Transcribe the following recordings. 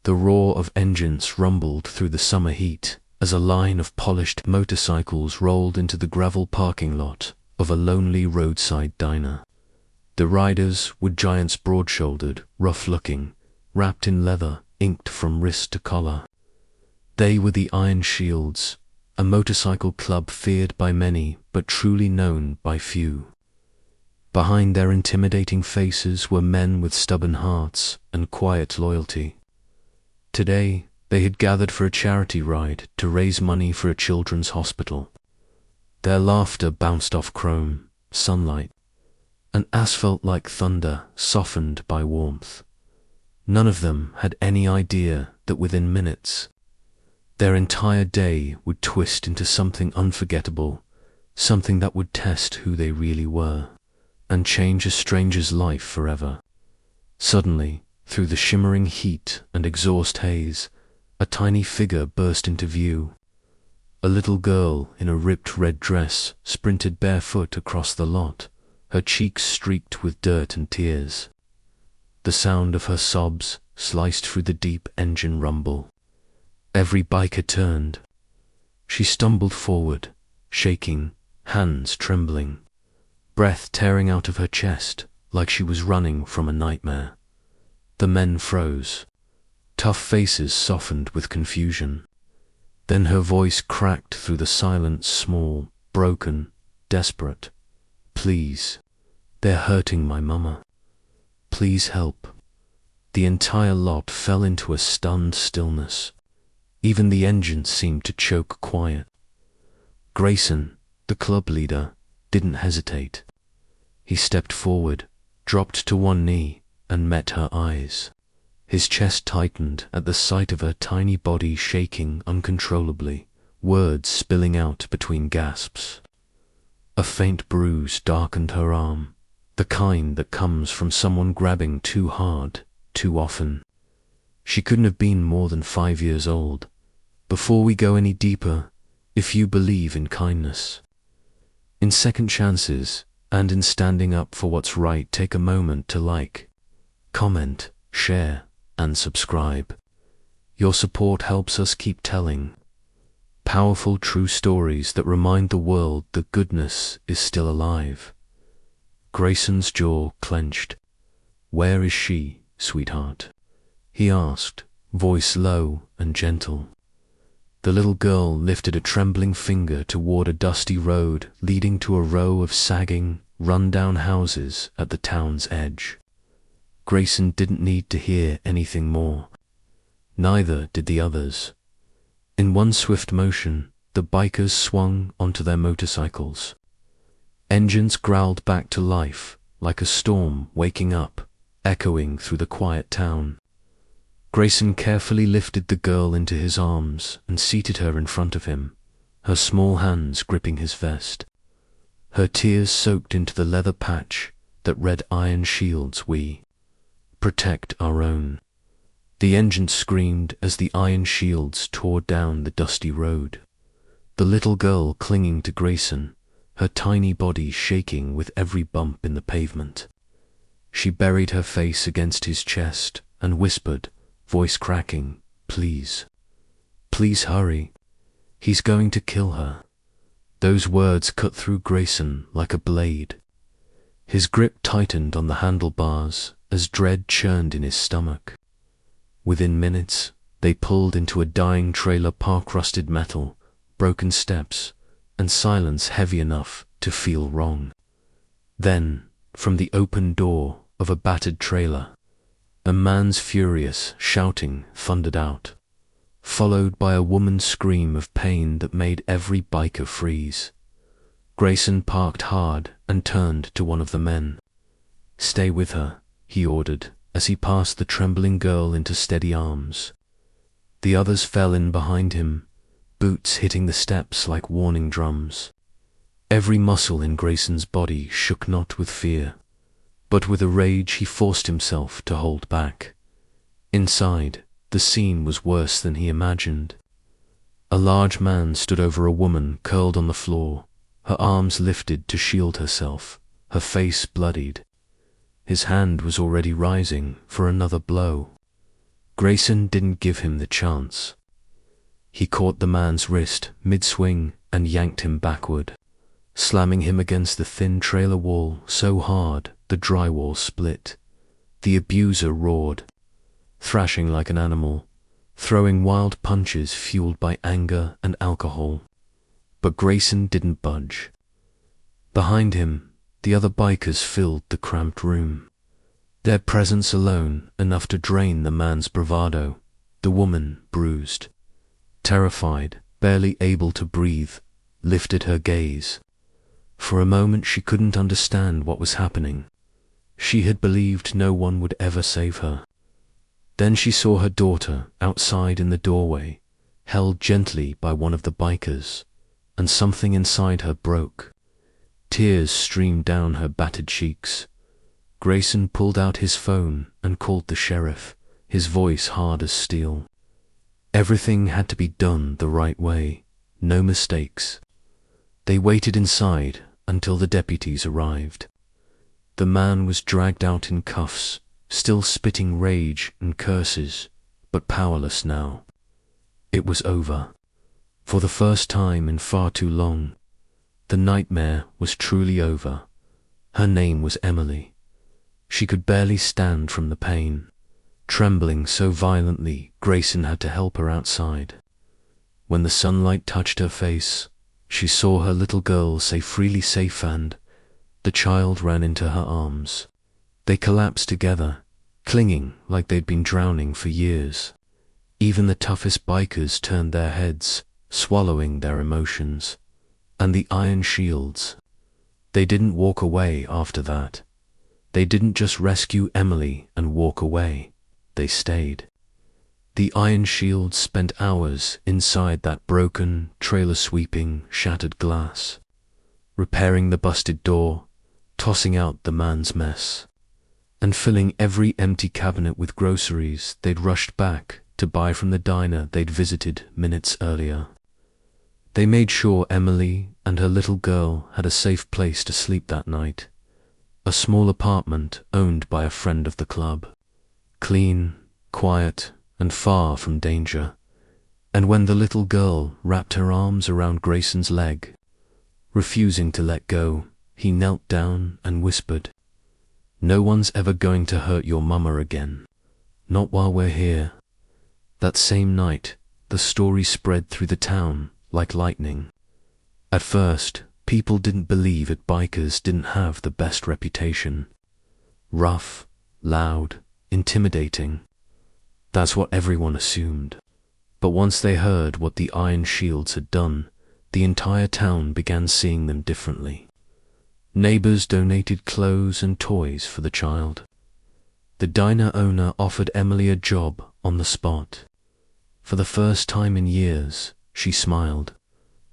The roar of engines rumbled through the summer heat as a line of polished motorcycles rolled into the gravel parking lot of a lonely roadside diner. The riders were giants, broad-shouldered, rough-looking, wrapped in leather, inked from wrist to collar. They were the Iron Shields, a motorcycle club feared by many but truly known by few. Behind their intimidating faces were men with stubborn hearts and quiet loyalty. Today, they had gathered for a charity ride to raise money for a children's hospital. Their laughter bounced off chrome, sunlight, and asphalt like thunder softened by warmth. None of them had any idea that within minutes, their entire day would twist into something unforgettable, something that would test who they really were, and change a stranger's life forever. Suddenly, through the shimmering heat and exhaust haze, a tiny figure burst into view. A little girl in a ripped red dress sprinted barefoot across the lot, her cheeks streaked with dirt and tears. The sound of her sobs sliced through the deep engine rumble. Every biker turned. She stumbled forward, shaking, hands trembling, breath tearing out of her chest like she was running from a nightmare. The men froze. Tough faces softened with confusion. Then her voice cracked through the silence, small, broken, desperate. "Please, they're hurting my mama. Please help." The entire lot fell into a stunned stillness. Even the engines seemed to choke quiet. Grayson, the club leader, didn't hesitate. He stepped forward, dropped to one knee, and met her eyes. His chest tightened at the sight of her tiny body shaking uncontrollably, words spilling out between gasps. A faint bruise darkened her arm, the kind that comes from someone grabbing too hard, too often. She couldn't have been more than 5 years old. Before we go any deeper, if you believe in kindness, in second chances, and in standing up for what's right, take a moment to like, comment, share, and subscribe. Your support helps us keep telling powerful, true stories that remind the world that goodness is still alive. Grayson's jaw clenched. "Where is she, sweetheart?" he asked, voice low and gentle. The little girl lifted a trembling finger toward a dusty road leading to a row of sagging, run-down houses at the town's edge. Grayson didn't need to hear anything more. Neither did the others. In one swift motion, the bikers swung onto their motorcycles. Engines growled back to life, like a storm waking up, echoing through the quiet town. Grayson carefully lifted the girl into his arms and seated her in front of him, her small hands gripping his vest. Her tears soaked into the leather patch that read "Iron Shields, we protect our own." The engine screamed as the Iron Shields tore down the dusty road. The little girl clinging to Grayson, her tiny body shaking with every bump in the pavement. She buried her face against his chest and whispered, voice cracking, "Please, please hurry. He's going to kill her." Those words cut through Grayson like a blade. His grip tightened on the handlebars as dread churned in his stomach. Within minutes, they pulled into a dying trailer park, rusted metal, broken steps, and silence heavy enough to feel wrong. Then, from the open door of a battered trailer, a man's furious shouting thundered out, followed by a woman's scream of pain that made every biker freeze. Grayson parked hard and turned to one of the men. "Stay with her," he ordered as he passed the trembling girl into steady arms. The others fell in behind him, boots hitting the steps like warning drums. Every muscle in Grayson's body shook not with fear, but with a rage he forced himself to hold back. Inside, the scene was worse than he imagined. A large man stood over a woman curled on the floor, her arms lifted to shield herself, her face bloodied. His hand was already rising for another blow. Grayson didn't give him the chance. He caught the man's wrist mid-swing and yanked him backward, slamming him against the thin trailer wall so hard the drywall split. The abuser roared, thrashing like an animal, throwing wild punches fueled by anger and alcohol. But Grayson didn't budge. Behind him, the other bikers filled the cramped room. Their presence alone enough to drain the man's bravado. The woman, bruised, terrified, barely able to breathe, lifted her gaze. For a moment she couldn't understand what was happening. She had believed no one would ever save her. Then she saw her daughter outside in the doorway, held gently by one of the bikers, and something inside her broke. Tears streamed down her battered cheeks. Grayson pulled out his phone and called the sheriff, his voice hard as steel. Everything had to be done the right way, no mistakes. They waited inside until the deputies arrived. The man was dragged out in cuffs, still spitting rage and curses, but powerless now. It was over. For the first time in far too long, the nightmare was truly over. Her name was Emily. She could barely stand from the pain. Trembling so violently, Grayson had to help her outside. When the sunlight touched her face, she saw her little girl say freely safe, and the child ran into her arms. They collapsed together, clinging like they'd been drowning for years. Even the toughest bikers turned their heads, swallowing their emotions. And the Iron Shields. They didn't walk away after that. They didn't just rescue Emily and walk away. They stayed. The Iron Shields spent hours inside that broken, trailer-sweeping, shattered glass, repairing the busted door, tossing out the man's mess, and filling every empty cabinet with groceries they'd rushed back to buy from the diner they'd visited minutes earlier. They made sure Emily and her little girl had a safe place to sleep that night, a small apartment owned by a friend of the club, clean, quiet, and far from danger. And when the little girl wrapped her arms around Grayson's leg, refusing to let go, he knelt down and whispered, "No one's ever going to hurt your mama again. Not while we're here." That same night, the story spread through the town like lightning. At first, people didn't believe it. Bikers didn't have the best reputation. Rough, loud, intimidating. That's what everyone assumed. But once they heard what the Iron Shields had done, the entire town began seeing them differently. Neighbors donated clothes and toys for the child. The diner owner offered Emily a job on the spot. For the first time in years, she smiled,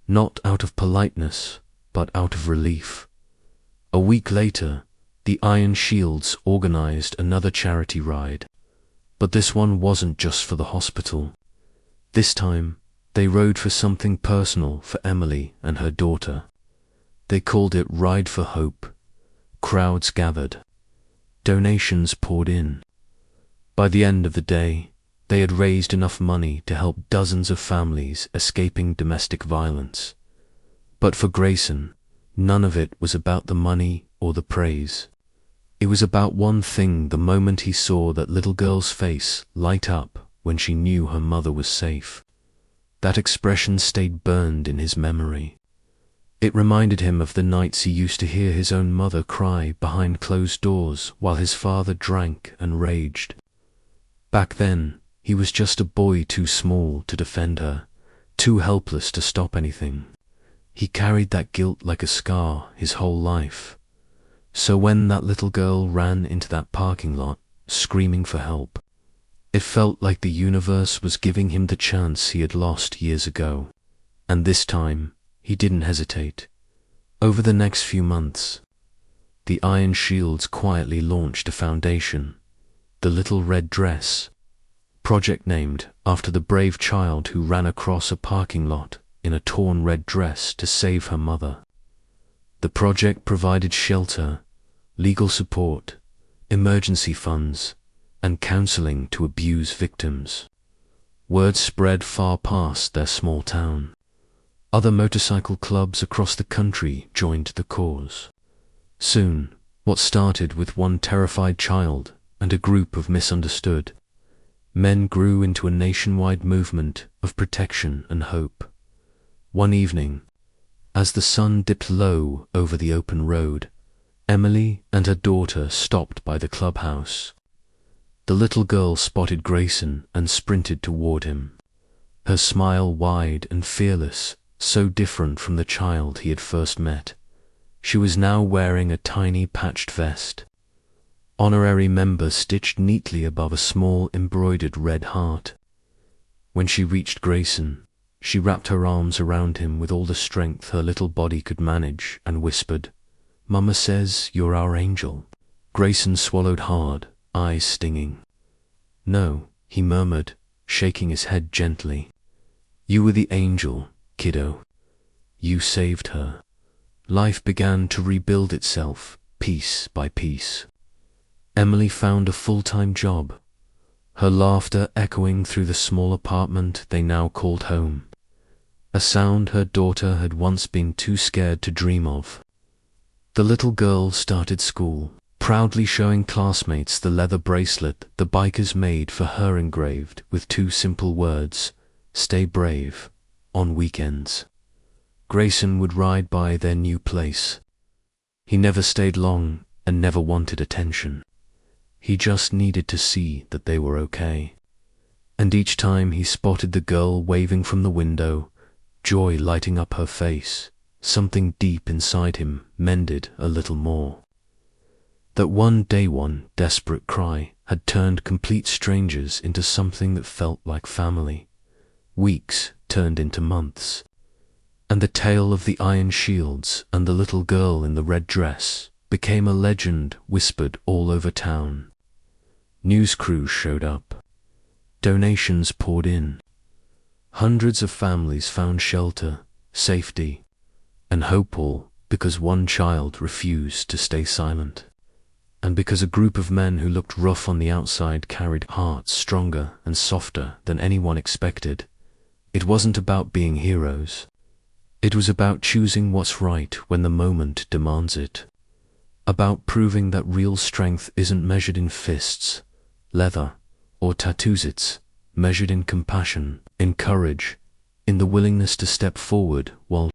not out of politeness, but out of relief. A week later, the Iron Shields organized another charity ride, but this one wasn't just for the hospital. This time, they rode for something personal for Emily and her daughter. They called it Ride for Hope. Crowds gathered. Donations poured in. By the end of the day, they had raised enough money to help dozens of families escaping domestic violence. But for Grayson, none of it was about the money or the praise. It was about one thing: the moment he saw that little girl's face light up when she knew her mother was safe. That expression stayed burned in his memory. It reminded him of the nights he used to hear his own mother cry behind closed doors while his father drank and raged. Back then, he was just a boy, too small to defend her, too helpless to stop anything. He carried that guilt like a scar his whole life. So when that little girl ran into that parking lot, screaming for help, it felt like the universe was giving him the chance he had lost years ago. And this time, he didn't hesitate. Over the next few months, the Iron Shields quietly launched a foundation, the Little Red Dress Project, named after the brave child who ran across a parking lot in a torn red dress to save her mother. The project provided shelter, legal support, emergency funds, and counseling to abuse victims. Word spread far past their small town. Other motorcycle clubs across the country joined the cause. Soon, what started with one terrified child and a group of misunderstood men grew into a nationwide movement of protection and hope. One evening, as the sun dipped low over the open road, Emily and her daughter stopped by the clubhouse. The little girl spotted Grayson and sprinted toward him, her smile wide and fearless, so different from the child he had first met. She was now wearing a tiny patched vest, honorary member stitched neatly above a small embroidered red heart. When she reached Grayson, she wrapped her arms around him with all the strength her little body could manage and whispered, "Mama says you're our angel." Grayson swallowed hard, eyes stinging. "No," he murmured, shaking his head gently. "You were the angel, kiddo. You saved her." Life began to rebuild itself, piece by piece. Emily found a full-time job, her laughter echoing through the small apartment they now called home, a sound her daughter had once been too scared to dream of. The little girl started school, proudly showing classmates the leather bracelet the bikers made for her engraved with two simple words, "Stay brave," on weekends. Grayson would ride by their new place. He never stayed long and never wanted attention. He just needed to see that they were okay. And each time he spotted the girl waving from the window, joy lighting up her face, something deep inside him mended a little more. That one day one desperate cry had turned complete strangers into something that felt like family. Weeks turned into months, and the tale of the iron shields and the little girl in the red dress became a legend whispered all over town. News crews showed up. Donations poured in. Hundreds of families found shelter, safety, and hope, all because one child refused to stay silent. And because a group of men who looked rough on the outside carried hearts stronger and softer than anyone expected. It wasn't about being heroes. It was about choosing what's right when the moment demands it. About proving that real strength isn't measured in fists, leather, or tattoos. It's measured in compassion, in courage, in the willingness to step forward while